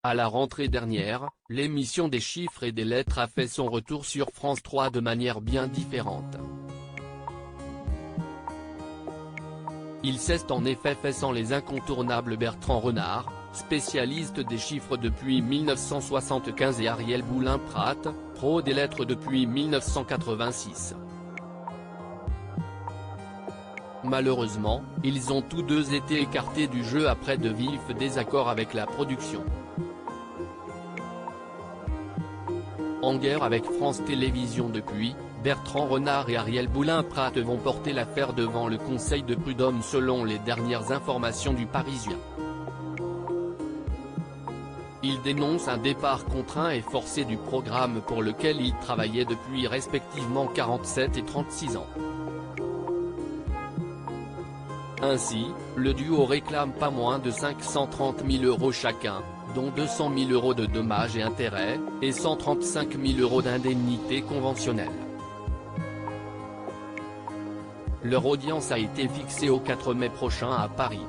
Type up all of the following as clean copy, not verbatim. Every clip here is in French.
À la rentrée dernière, l'émission des chiffres et des lettres a fait son retour sur France 3 de manière bien différente. Il s'est en effet fait sans les incontournables Bertrand Renard, spécialiste des chiffres depuis 1975 et Ariel Boulin-Prat, pro des lettres depuis 1986. Malheureusement, ils ont tous deux été écartés du jeu après de vifs désaccords avec la production. En guerre avec France Télévisions depuis, Bertrand Renard et Ariel Boulin-Prat vont porter l'affaire devant le Conseil de prud'homme selon les dernières informations du Parisien. Ils dénoncent un départ contraint et forcé du programme pour lequel ils travaillaient depuis respectivement 47 et 36 ans. Ainsi, le duo réclame pas moins de 530 000 € chacun, dont 200 000 € de dommages et intérêts, et 135 000 € d'indemnités conventionnelles. Leur audience a été fixée au 4 mai prochain à Paris.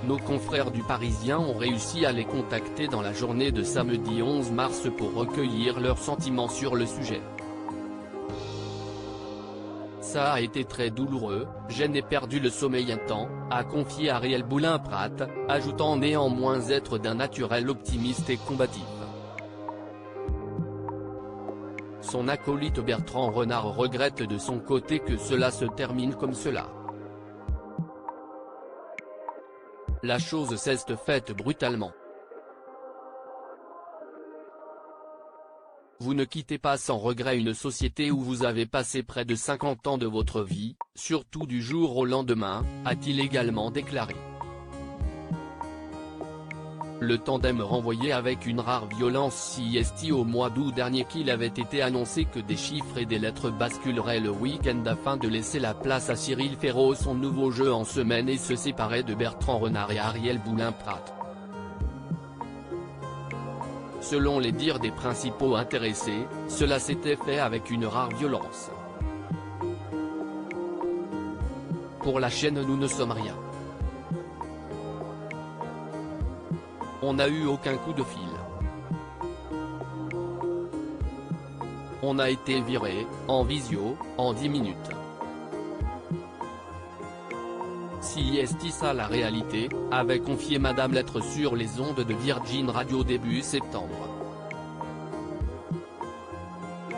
Nos confrères du Parisien ont réussi à les contacter dans la journée de samedi 11 mars pour recueillir leurs sentiments sur le sujet. Ça a été très douloureux, je n'ai perdu le sommeil un temps, a confié Ariel Boulin-Prat, ajoutant néanmoins être d'un naturel optimiste et combatif. Son acolyte Bertrand Renard regrette de son côté que cela se termine comme cela. La chose s'est faite brutalement. Vous ne quittez pas sans regret une société où vous avez passé près de 50 ans de votre vie, surtout du jour au lendemain, a-t-il également déclaré. Le tandem renvoyait avec une rare violence CST au mois d'août dernier qu'il avait été annoncé que des chiffres et des lettres basculeraient le week-end afin de laisser la place à Cyril Ferraud son nouveau jeu en semaine et se séparer de Bertrand Renard et Ariel Boulin-Prat. Selon les dires des principaux intéressés, cela s'était fait avec une rare violence. Pour la chaîne nous ne sommes rien. On n'a eu aucun coup de fil. On a été viré, en visio, en 10 minutes. Si est ça la réalité, avait confié Madame Lettres sur les ondes de Virgin Radio début septembre.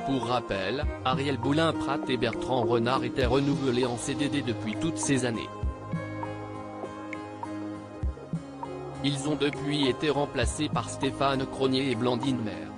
Pour rappel, Ariel Boulin-Prat et Bertrand Renard étaient renouvelés en CDD depuis toutes ces années. Ils ont depuis été remplacés par Stéphane Cronier et Blandine Maire.